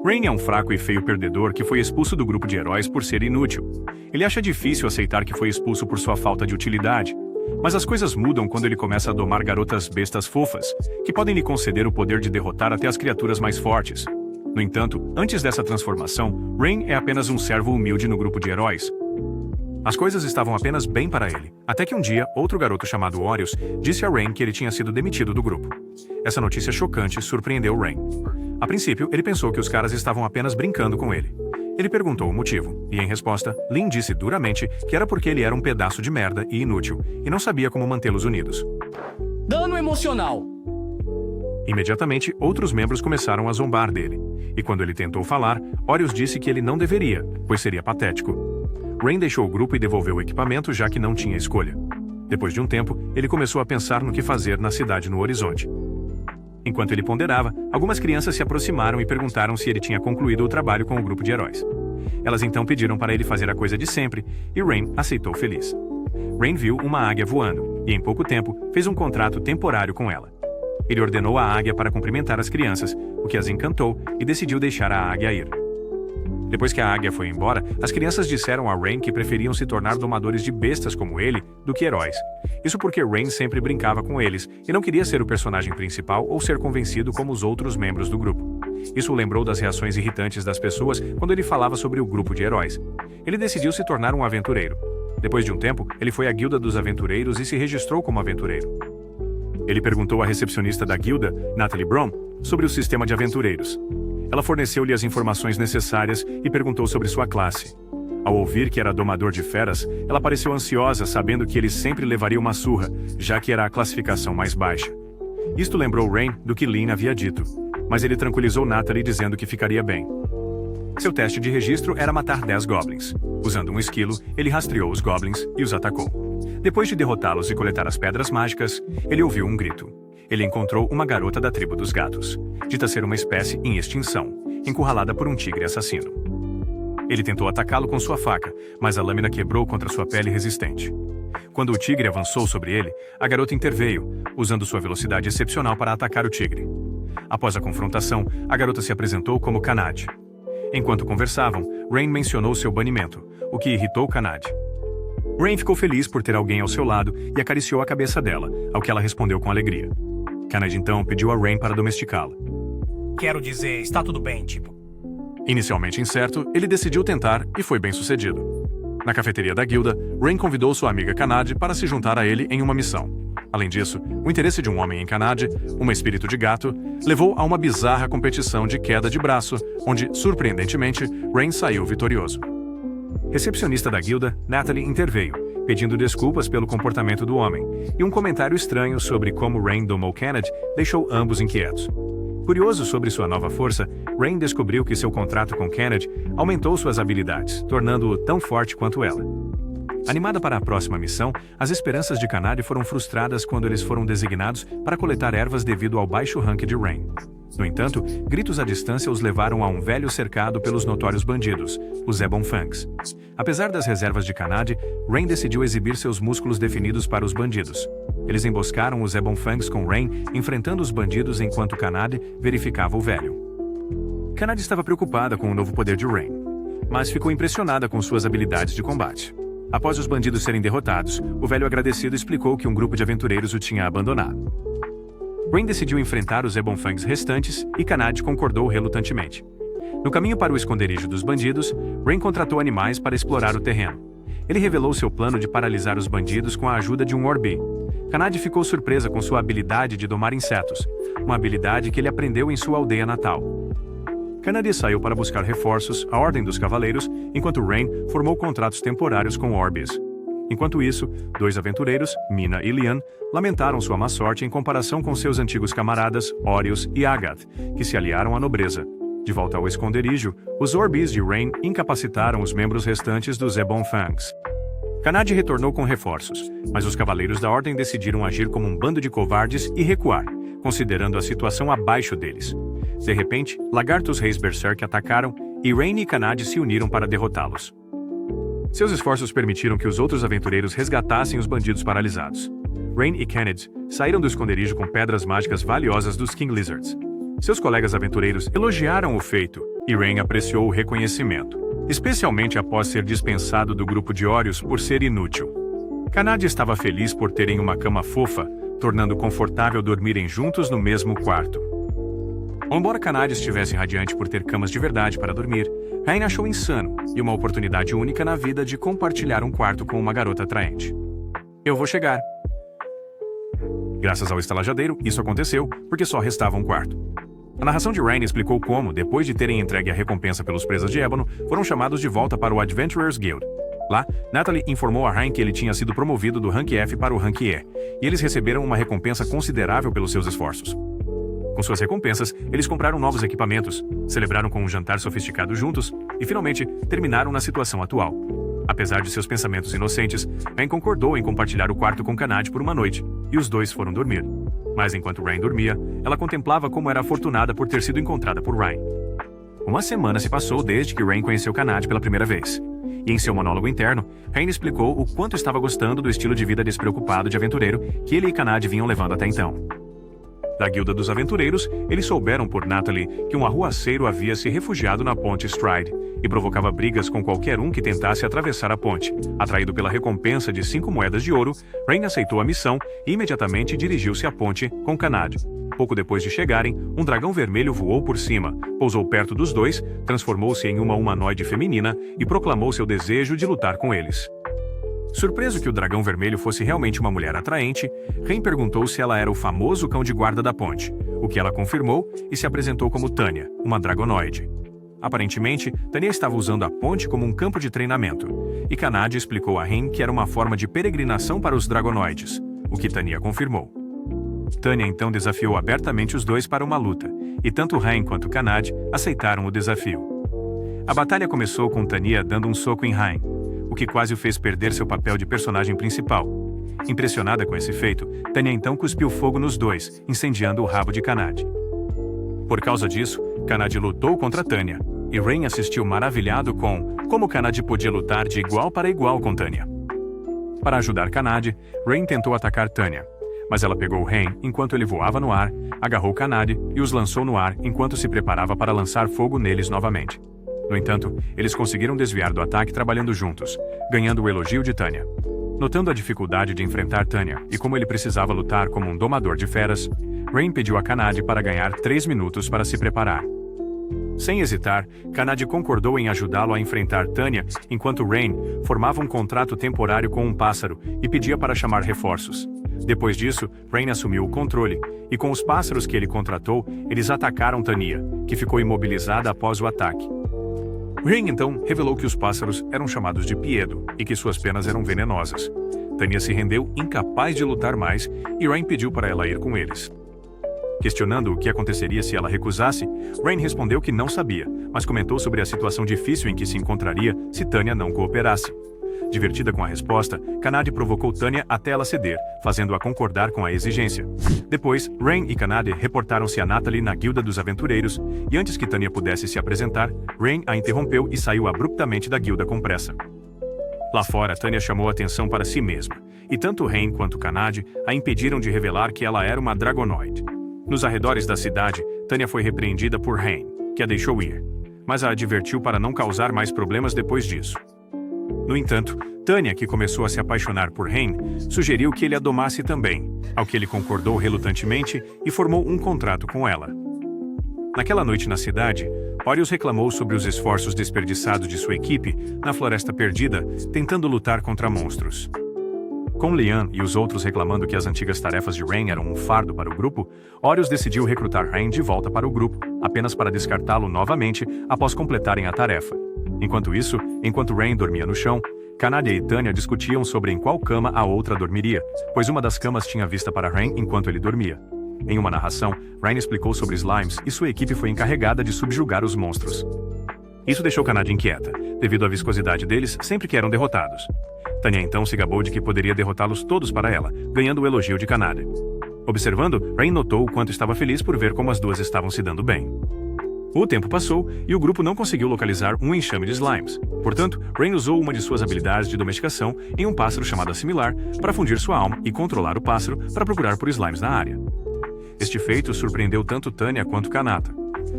Rain é um fraco e feio perdedor que foi expulso do grupo de heróis por ser inútil. Ele acha difícil aceitar que foi expulso por sua falta de utilidade. Mas as coisas mudam quando ele começa a domar garotas bestas fofas, que podem lhe conceder o poder de derrotar até as criaturas mais fortes. No entanto, antes dessa transformação, Rain é apenas um servo humilde no grupo de heróis. As coisas estavam apenas bem para ele, até que um dia, outro garoto chamado Orius disse a Rain que ele tinha sido demitido do grupo. Essa notícia chocante surpreendeu Rain. A princípio, ele pensou que os caras estavam apenas brincando com ele. Ele perguntou o motivo, e em resposta, Lin disse duramente que era porque ele era um pedaço de merda e inútil, e não sabia como mantê-los unidos. Dano emocional. Imediatamente, outros membros começaram a zombar dele. E quando ele tentou falar, Orius disse que ele não deveria, pois seria patético. Rain deixou o grupo e devolveu o equipamento, já que não tinha escolha. Depois de um tempo, ele começou a pensar no que fazer na cidade no horizonte. Enquanto ele ponderava, algumas crianças se aproximaram e perguntaram se ele tinha concluído o trabalho com o grupo de heróis. Elas então pediram para ele fazer a coisa de sempre, e Rain aceitou feliz. Rain viu uma águia voando, e em pouco tempo, fez um contrato temporário com ela. Ele ordenou a águia para cumprimentar as crianças, o que as encantou, e decidiu deixar a águia ir. Depois que a águia foi embora, as crianças disseram a Rain que preferiam se tornar domadores de bestas como ele do que heróis. Isso porque Rain sempre brincava com eles e não queria ser o personagem principal ou ser convencido como os outros membros do grupo. Isso o lembrou das reações irritantes das pessoas quando ele falava sobre o grupo de heróis. Ele decidiu se tornar um aventureiro. Depois de um tempo, ele foi à guilda dos aventureiros e se registrou como aventureiro. Ele perguntou à recepcionista da guilda, Natalie Brown, sobre o sistema de aventureiros. Ela forneceu-lhe as informações necessárias e perguntou sobre sua classe. Ao ouvir que era domador de feras, ela pareceu ansiosa, sabendo que ele sempre levaria uma surra, já que era a classificação mais baixa. Isto lembrou Rain do que Lin havia dito, mas ele tranquilizou Natalie dizendo que ficaria bem. Seu teste de registro era matar 10 goblins. Usando um esquilo, ele rastreou os goblins e os atacou. Depois de derrotá-los e coletar as pedras mágicas, ele ouviu um grito. Ele encontrou uma garota da tribo dos gatos, dita ser uma espécie em extinção, encurralada por um tigre assassino. Ele tentou atacá-lo com sua faca, mas a lâmina quebrou contra sua pele resistente. Quando o tigre avançou sobre ele, a garota interveio, usando sua velocidade excepcional para atacar o tigre. Após a confrontação, a garota se apresentou como Kanad. Enquanto conversavam, Rain mencionou seu banimento, o que irritou Kanad. Rain ficou feliz por ter alguém ao seu lado e acariciou a cabeça dela, ao que ela respondeu com alegria. Kanad então pediu a Rain para domesticá-la. Quero dizer, está tudo bem, tipo. Inicialmente incerto, ele decidiu tentar e foi bem sucedido. Na cafeteria da guilda, Rain convidou sua amiga Kanad para se juntar a ele em uma missão. Além disso, o interesse de um homem em Kanad, um espírito de gato, levou a uma bizarra competição de queda de braço, onde, surpreendentemente, Rain saiu vitorioso. Recepcionista da guilda, Natalie interveio, pedindo desculpas pelo comportamento do homem, e um comentário estranho sobre como Rain domou Kanad deixou ambos inquietos. Curioso sobre sua nova força, Rain descobriu que seu contrato com Kanad aumentou suas habilidades, tornando-o tão forte quanto ela. Animada para a próxima missão, as esperanças de Kanad foram frustradas quando eles foram designados para coletar ervas devido ao baixo rank de Rain. No entanto, gritos à distância os levaram a um velho cercado pelos notórios bandidos, os Ebon Fangs. Apesar das reservas de Kanad, Rain decidiu exibir seus músculos definidos para os bandidos. Eles emboscaram os Ebon Fangs com Rain, enfrentando os bandidos enquanto Kanad verificava o velho. Kanad estava preocupada com o novo poder de Rain, mas ficou impressionada com suas habilidades de combate. Após os bandidos serem derrotados, o velho agradecido explicou que um grupo de aventureiros o tinha abandonado. Rain decidiu enfrentar os Ebon Fangs restantes e Kanad concordou relutantemente. No caminho para o esconderijo dos bandidos, Rain contratou animais para explorar o terreno. Ele revelou seu plano de paralisar os bandidos com a ajuda de um Orbi. Kanad ficou surpresa com sua habilidade de domar insetos, uma habilidade que ele aprendeu em sua aldeia natal. Kanad saiu para buscar reforços à Ordem dos Cavaleiros, enquanto Rain formou contratos temporários com Orbis. Enquanto isso, 2 aventureiros, Mina e Lian, lamentaram sua má sorte em comparação com seus antigos camaradas, Orius e Agath, que se aliaram à nobreza. De volta ao esconderijo, os Orbis de Rain incapacitaram os membros restantes dos Ebon Fangs. Kanad retornou com reforços, mas os Cavaleiros da Ordem decidiram agir como um bando de covardes e recuar, considerando a situação abaixo deles. De repente, Lagartos Reis Berserk atacaram e Rain e Kanad se uniram para derrotá-los. Seus esforços permitiram que os outros aventureiros resgatassem os bandidos paralisados. Rain e Kanad saíram do esconderijo com pedras mágicas valiosas dos King Lizards. Seus colegas aventureiros elogiaram o feito e Rain apreciou o reconhecimento, especialmente após ser dispensado do grupo de Óreos por ser inútil. Kanade estava feliz por terem uma cama fofa, tornando confortável dormirem juntos no mesmo quarto. Embora Kanade estivesse radiante por ter camas de verdade para dormir, Rain achou insano e uma oportunidade única na vida de compartilhar um quarto com uma garota atraente. Eu vou chegar. Graças ao estalajadeiro, isso aconteceu porque só restava um quarto. A narração de Rain explicou como, depois de terem entregue a recompensa pelos presas de ébano, foram chamados de volta para o Adventurers Guild. Lá, Natalie informou a Rain que ele tinha sido promovido do Rank F para o Rank E, e eles receberam uma recompensa considerável pelos seus esforços. Com suas recompensas, eles compraram novos equipamentos, celebraram com um jantar sofisticado juntos e, finalmente, terminaram na situação atual. Apesar de seus pensamentos inocentes, Rain concordou em compartilhar o quarto com Kanade por uma noite, e os dois foram dormir. Mas enquanto Rain dormia, ela contemplava como era afortunada por ter sido encontrada por Rain. Uma semana se passou desde que Rain conheceu Kanade pela primeira vez. E em seu monólogo interno, Rain explicou o quanto estava gostando do estilo de vida despreocupado de aventureiro que ele e Kanade vinham levando até então. Da Guilda dos Aventureiros, eles souberam por Natalie que um arruaceiro havia se refugiado na ponte Stride e provocava brigas com qualquer um que tentasse atravessar a ponte. Atraído pela recompensa de 5 moedas de ouro, Rain aceitou a missão e imediatamente dirigiu-se à ponte com Kanade. Pouco depois de chegarem, um dragão vermelho voou por cima, pousou perto dos dois, transformou-se em uma humanoide feminina e proclamou seu desejo de lutar com eles. Surpreso que o dragão vermelho fosse realmente uma mulher atraente, Rain perguntou se ela era o famoso cão de guarda da ponte, o que ela confirmou e se apresentou como Tanya, uma dragonoide. Aparentemente, Tanya estava usando a ponte como um campo de treinamento, e Kanade explicou a Rain que era uma forma de peregrinação para os dragonoides, o que Tanya confirmou. Tanya então desafiou abertamente os dois para uma luta, e tanto Rain quanto Kanade aceitaram o desafio. A batalha começou com Tanya dando um soco em Rain, o que quase o fez perder seu papel de personagem principal. Impressionada com esse feito, Tanya então cuspiu fogo nos dois, incendiando o rabo de Kanade. Por causa disso, Kanade lutou contra Tanya, e Rain assistiu maravilhado com como Kanade podia lutar de igual para igual com Tanya. Para ajudar Kanade, Rain tentou atacar Tanya, mas ela pegou Rain enquanto ele voava no ar, agarrou Kanade e os lançou no ar enquanto se preparava para lançar fogo neles novamente. No entanto, eles conseguiram desviar do ataque trabalhando juntos, ganhando o elogio de Tanya. Notando a dificuldade de enfrentar Tanya e como ele precisava lutar como um domador de feras, Rain pediu a Kanade para ganhar 3 minutos para se preparar. Sem hesitar, Kanade concordou em ajudá-lo a enfrentar Tanya enquanto Rain formava um contrato temporário com um pássaro e pedia para chamar reforços. Depois disso, Rain assumiu o controle, e com os pássaros que ele contratou, eles atacaram Tanya, que ficou imobilizada após o ataque. Rain então revelou que os pássaros eram chamados de Piedo e que suas penas eram venenosas. Tanya se rendeu incapaz de lutar mais e Rain pediu para ela ir com eles. Questionando o que aconteceria se ela recusasse, Rain respondeu que não sabia, mas comentou sobre a situação difícil em que se encontraria se Tanya não cooperasse. Divertida com a resposta, Kanade provocou Tanya até ela ceder, fazendo-a concordar com a exigência. Depois, Rain e Kanade reportaram-se a Natalie na Guilda dos Aventureiros, e antes que Tanya pudesse se apresentar, Rain a interrompeu e saiu abruptamente da guilda com pressa. Lá fora, Tanya chamou a atenção para si mesma, e tanto Rain quanto Kanade a impediram de revelar que ela era uma dragonoide. Nos arredores da cidade, Tanya foi repreendida por Rain, que a deixou ir, mas a advertiu para não causar mais problemas depois disso. No entanto, Tanya, que começou a se apaixonar por Rain, sugeriu que ele a domasse também, ao que ele concordou relutantemente e formou um contrato com ela. Naquela noite na cidade, Óreos reclamou sobre os esforços desperdiçados de sua equipe na Floresta Perdida, tentando lutar contra monstros. Com Lian e os outros reclamando que as antigas tarefas de Rain eram um fardo para o grupo, Óreos decidiu recrutar Rain de volta para o grupo, apenas para descartá-lo novamente após completarem a tarefa. Enquanto isso, enquanto Rain dormia no chão, Kanade e Tanya discutiam sobre em qual cama a outra dormiria, pois uma das camas tinha vista para Rain enquanto ele dormia. Em uma narração, Rain explicou sobre slimes e sua equipe foi encarregada de subjugar os monstros. Isso deixou Kanade inquieta, devido à viscosidade deles sempre que eram derrotados. Tanya então se gabou de que poderia derrotá-los todos para ela, ganhando o elogio de Kanade. Observando, Rain notou o quanto estava feliz por ver como as duas estavam se dando bem. O tempo passou e o grupo não conseguiu localizar um enxame de slimes. Portanto, Rain usou uma de suas habilidades de domesticação em um pássaro chamado Assimilar para fundir sua alma e controlar o pássaro para procurar por slimes na área. Este feito surpreendeu tanto Tanya quanto Kanata.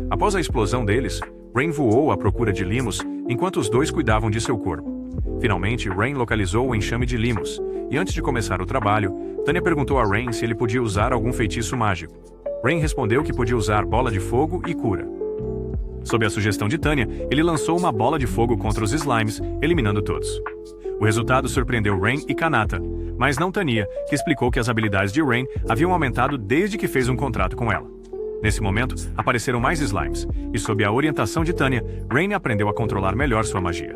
Após a explosão deles, Rain voou à procura de Limos enquanto os dois cuidavam de seu corpo. Finalmente, Rain localizou o enxame de Limos, e antes de começar o trabalho, Tanya perguntou a Rain se ele podia usar algum feitiço mágico. Rain respondeu que podia usar bola de fogo e cura. Sob a sugestão de Tanya, ele lançou uma bola de fogo contra os slimes, eliminando todos. O resultado surpreendeu Rain e Kanata, mas não Tanya, que explicou que as habilidades de Rain haviam aumentado desde que fez um contrato com ela. Nesse momento, apareceram mais slimes, e sob a orientação de Tanya, Rain aprendeu a controlar melhor sua magia.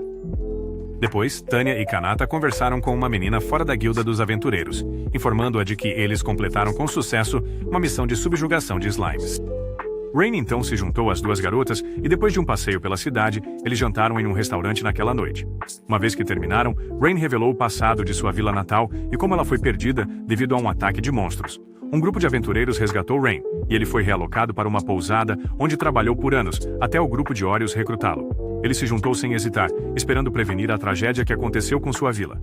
Depois, Tanya e Kanata conversaram com uma menina fora da guilda dos aventureiros, informando-a de que eles completaram com sucesso uma missão de subjugação de slimes. Rain então se juntou às duas garotas e depois de um passeio pela cidade, eles jantaram em um restaurante naquela noite. Uma vez que terminaram, Rain revelou o passado de sua vila natal e como ela foi perdida devido a um ataque de monstros. Um grupo de aventureiros resgatou Rain, e ele foi realocado para uma pousada onde trabalhou por anos, até o grupo de Órios recrutá-lo. Ele se juntou sem hesitar, esperando prevenir a tragédia que aconteceu com sua vila.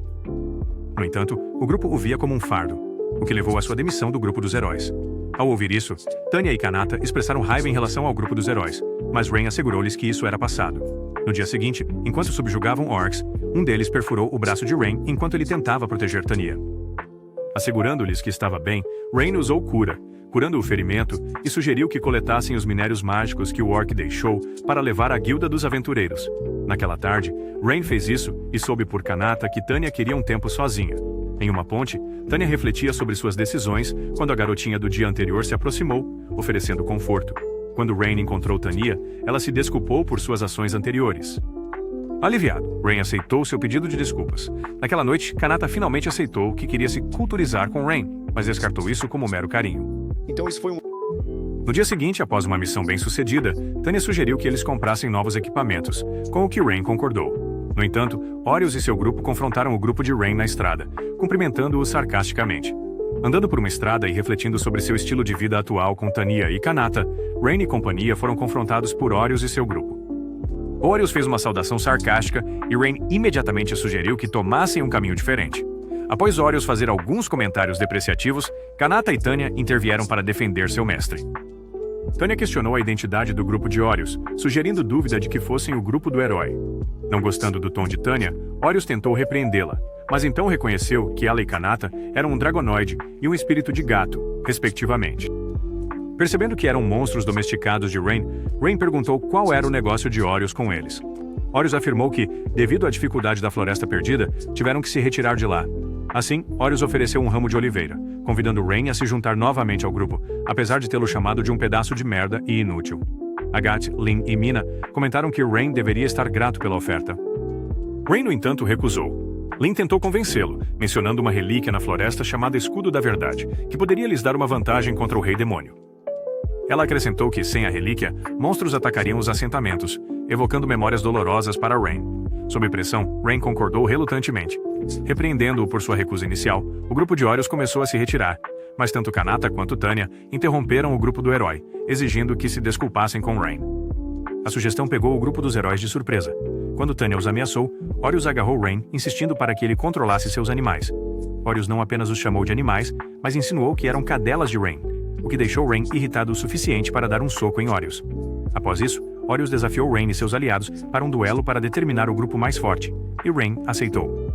No entanto, o grupo o via como um fardo, o que levou à sua demissão do grupo dos heróis. Ao ouvir isso, Tanya e Kanata expressaram raiva em relação ao grupo dos heróis, mas Rain assegurou-lhes que isso era passado. No dia seguinte, enquanto subjugavam orcs, um deles perfurou o braço de Rain enquanto ele tentava proteger Tanya. Assegurando-lhes que estava bem, Rain usou cura, curando o ferimento, e sugeriu que coletassem os minérios mágicos que o orc deixou para levar à guilda dos aventureiros. Naquela tarde, Rain fez isso e soube por Kanata que Tanya queria um tempo sozinha. Em uma ponte, Tanya refletia sobre suas decisões quando a garotinha do dia anterior se aproximou, oferecendo conforto. Quando Rain encontrou Tanya, ela se desculpou por suas ações anteriores. Aliviado, Rain aceitou seu pedido de desculpas. Naquela noite, Kanata finalmente aceitou que queria se culturizar com Rain, mas descartou isso como mero carinho. Então isso foi um... No dia seguinte, após uma missão bem-sucedida, Tanya sugeriu que eles comprassem novos equipamentos, com o que Rain concordou. No entanto, Órios e seu grupo confrontaram o grupo de Rain na estrada, cumprimentando-o sarcasticamente. Andando por uma estrada e refletindo sobre seu estilo de vida atual com Tanya e Kanata, Rain e companhia foram confrontados por Órios e seu grupo. Órios fez uma saudação sarcástica e Rain imediatamente sugeriu que tomassem um caminho diferente. Após Órios fazer alguns comentários depreciativos, Kanata e Tanya intervieram para defender seu mestre. Tanya questionou a identidade do grupo de Órios, sugerindo dúvida de que fossem o grupo do herói. Não gostando do tom de Tanya, Órios tentou repreendê-la, mas então reconheceu que ela e Kanata eram um dragonoide e um espírito de gato, respectivamente. Percebendo que eram monstros domesticados de Rain, Rain perguntou qual era o negócio de Órios com eles. Órios afirmou que, devido à dificuldade da Floresta Perdida, tiveram que se retirar de lá. Assim, Órios ofereceu um ramo de oliveira, convidando Rain a se juntar novamente ao grupo, apesar de tê-lo chamado de um pedaço de merda e inútil. Agathe, Lin e Mina comentaram que Rain deveria estar grato pela oferta. Rain, no entanto, recusou. Lin tentou convencê-lo, mencionando uma relíquia na floresta chamada Escudo da Verdade, que poderia lhes dar uma vantagem contra o Rei Demônio. Ela acrescentou que, sem a relíquia, monstros atacariam os assentamentos, evocando memórias dolorosas para Rain. Sob pressão, Rain concordou relutantemente. Repreendendo-o por sua recusa inicial, o grupo de Órios começou a se retirar, mas tanto Kanata quanto Tanya interromperam o grupo do herói, exigindo que se desculpassem com Rain. A sugestão pegou o grupo dos heróis de surpresa. Quando Tanya os ameaçou, Órios agarrou Rain, insistindo para que ele controlasse seus animais. Órios não apenas os chamou de animais, mas insinuou que eram cadelas de Rain, o que deixou Rain irritado o suficiente para dar um soco em Órios. Após isso, Órios desafiou Rain e seus aliados para um duelo para determinar o grupo mais forte, e Rain aceitou.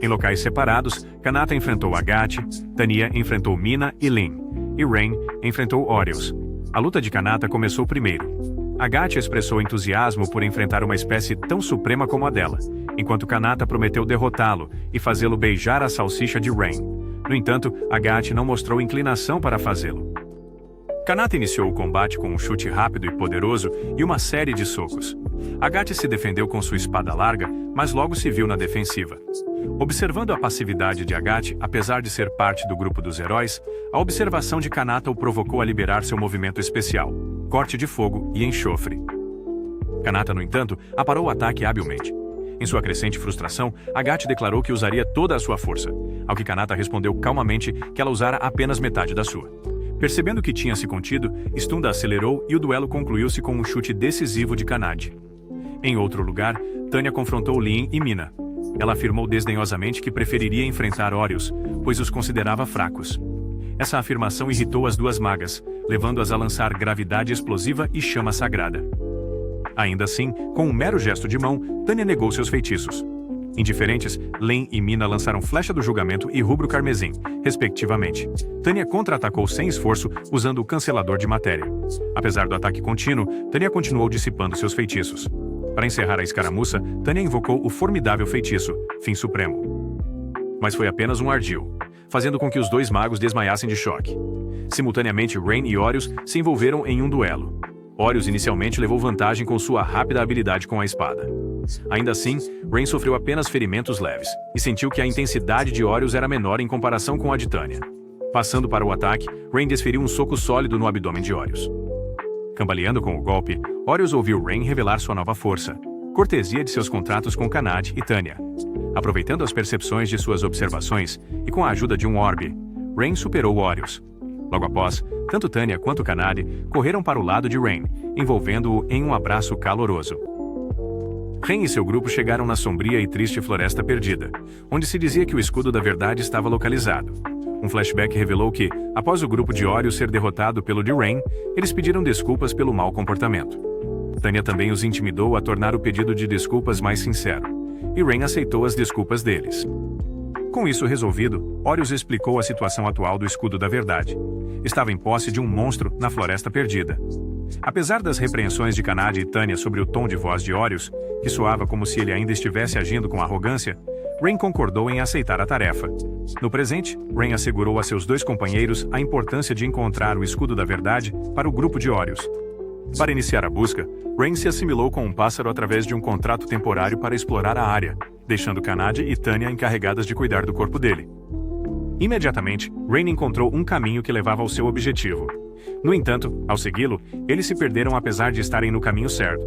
Em locais separados, Kanata enfrentou Agathe, Tanya enfrentou Mina e Lin, e Rain enfrentou Órios. A luta de Kanata começou primeiro. Agathe expressou entusiasmo por enfrentar uma espécie tão suprema como a dela, enquanto Kanata prometeu derrotá-lo e fazê-lo beijar a salsicha de Rain. No entanto, Agathe não mostrou inclinação para fazê-lo. Kanata iniciou o combate com um chute rápido e poderoso e uma série de socos. Agathe se defendeu com sua espada larga, mas logo se viu na defensiva. Observando a passividade de Agathe, apesar de ser parte do grupo dos heróis, a observação de Kanata o provocou a liberar seu movimento especial, corte de fogo e enxofre. Kanata, no entanto, aparou o ataque habilmente. Em sua crescente frustração, Agathe declarou que usaria toda a sua força, ao que Kanata respondeu calmamente que ela usara apenas metade da sua. Percebendo que tinha se contido, Stunda acelerou e o duelo concluiu-se com um chute decisivo de Kanade. Em outro lugar, Tanya confrontou Lin e Mina. Ela afirmou desdenhosamente que preferiria enfrentar Órios, pois os considerava fracos. Essa afirmação irritou as duas magas, levando-as a lançar gravidade explosiva e chama sagrada. Ainda assim, com um mero gesto de mão, Tânia negou seus feitiços. Indiferentes, Len e Mina lançaram Flecha do Julgamento e Rubro Carmesim, respectivamente. Tânia contra-atacou sem esforço, usando o Cancelador de Matéria. Apesar do ataque contínuo, Tânia continuou dissipando seus feitiços. Para encerrar a escaramuça, Tânia invocou o formidável feitiço, Fim Supremo. Mas foi apenas um ardil, fazendo com que os dois magos desmaiassem de choque. Simultaneamente, Rain e Horus se envolveram em um duelo. Horus inicialmente levou vantagem com sua rápida habilidade com a espada. Ainda assim, Rain sofreu apenas ferimentos leves, e sentiu que a intensidade de Horus era menor em comparação com a de Tânia. Passando para o ataque, Rain desferiu um soco sólido no abdômen de Horus. Cambaleando com o golpe, Horus ouviu Rain revelar sua nova força, cortesia de seus contratos com Kanad e Tânia. Aproveitando as percepções de suas observações e com a ajuda de um orbe, Rain superou Horus. Logo após, tanto Tânia quanto Kanad correram para o lado de Rain, envolvendo-o em um abraço caloroso. Rain e seu grupo chegaram na sombria e triste Floresta Perdida, onde se dizia que o Escudo da Verdade estava localizado. Um flashback revelou que, após o grupo de Horus ser derrotado pelo de Rain, eles pediram desculpas pelo mau comportamento. Tânia também os intimidou a tornar o pedido de desculpas mais sincero, e Rain aceitou as desculpas deles. Com isso resolvido, Horus explicou a situação atual do Escudo da Verdade. Estava em posse de um monstro na Floresta Perdida. Apesar das repreensões de Kanad e Tânia sobre o tom de voz de Horus, que soava como se ele ainda estivesse agindo com arrogância, Rain concordou em aceitar a tarefa. No presente, Rain assegurou a seus dois companheiros a importância de encontrar o Escudo da Verdade para o grupo de Horus. Para iniciar a busca, Rain se assimilou com um pássaro através de um contrato temporário para explorar a área, deixando Kanad e Tânia encarregadas de cuidar do corpo dele. Imediatamente, Rain encontrou um caminho que levava ao seu objetivo. No entanto, ao segui-lo, eles se perderam apesar de estarem no caminho certo.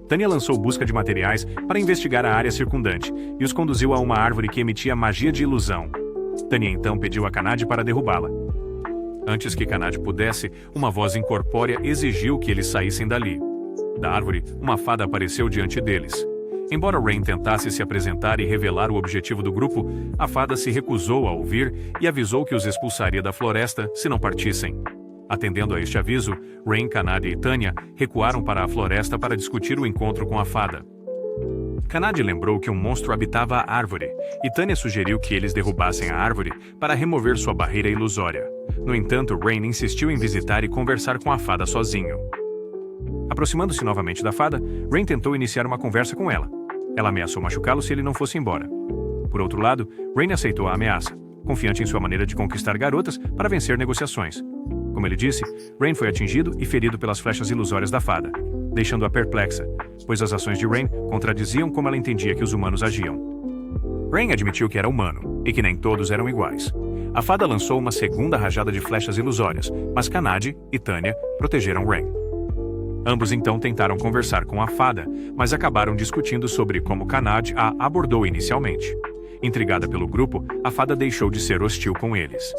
Tânia lançou busca de materiais para investigar a área circundante e os conduziu a uma árvore que emitia magia de ilusão. Tânia então pediu a Kanad para derrubá-la. Antes que Kanad pudesse, uma voz incorpórea exigiu que eles saíssem dali. Da árvore, uma fada apareceu diante deles. Embora Rain tentasse se apresentar e revelar o objetivo do grupo, a fada se recusou a ouvir e avisou que os expulsaria da floresta se não partissem. Atendendo a este aviso, Rain, Kanad e Tânia recuaram para a floresta para discutir o encontro com a fada. Kanad lembrou que um monstro habitava a árvore, e Tânia sugeriu que eles derrubassem a árvore para remover sua barreira ilusória. No entanto, Rain insistiu em visitar e conversar com a fada sozinho. Aproximando-se novamente da fada, Rain tentou iniciar uma conversa com ela. Ela ameaçou machucá-lo se ele não fosse embora. Por outro lado, Rain aceitou a ameaça, confiante em sua maneira de conquistar garotas para vencer negociações. Como ele disse, Rain foi atingido e ferido pelas flechas ilusórias da fada, deixando-a perplexa, pois as ações de Rain contradiziam como ela entendia que os humanos agiam. Rain admitiu que era humano, e que nem todos eram iguais. A fada lançou uma segunda rajada de flechas ilusórias, mas Kanad e Tânia protegeram Rain. Ambos então tentaram conversar com a fada, mas acabaram discutindo sobre como Kanad a abordou inicialmente. Intrigada pelo grupo, a fada deixou de ser hostil com eles.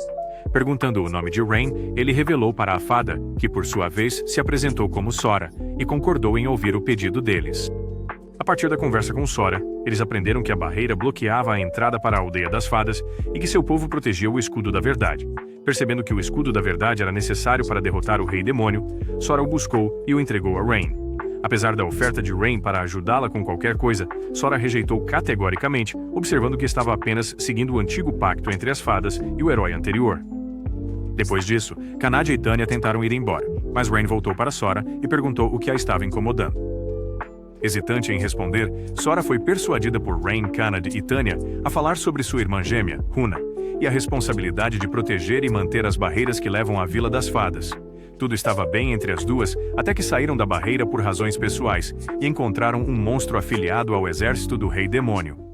Perguntando o nome de Rain, ele revelou para a fada, que por sua vez se apresentou como Sora, e concordou em ouvir o pedido deles. A partir da conversa com Sora, eles aprenderam que a barreira bloqueava a entrada para a aldeia das fadas e que seu povo protegia o Escudo da Verdade. Percebendo que o Escudo da Verdade era necessário para derrotar o Rei Demônio, Sora o buscou e o entregou a Rain. Apesar da oferta de Rain para ajudá-la com qualquer coisa, Sora rejeitou categoricamente, observando que estava apenas seguindo o antigo pacto entre as fadas e o herói anterior. Depois disso, Kanad e Tânia tentaram ir embora, mas Rain voltou para Sora e perguntou o que a estava incomodando. Hesitante em responder, Sora foi persuadida por Rain, Kanad e Tânia a falar sobre sua irmã gêmea, Runa, e a responsabilidade de proteger e manter as barreiras que levam à Vila das Fadas. Tudo estava bem entre as duas, até que saíram da barreira por razões pessoais e encontraram um monstro afiliado ao exército do Rei Demônio.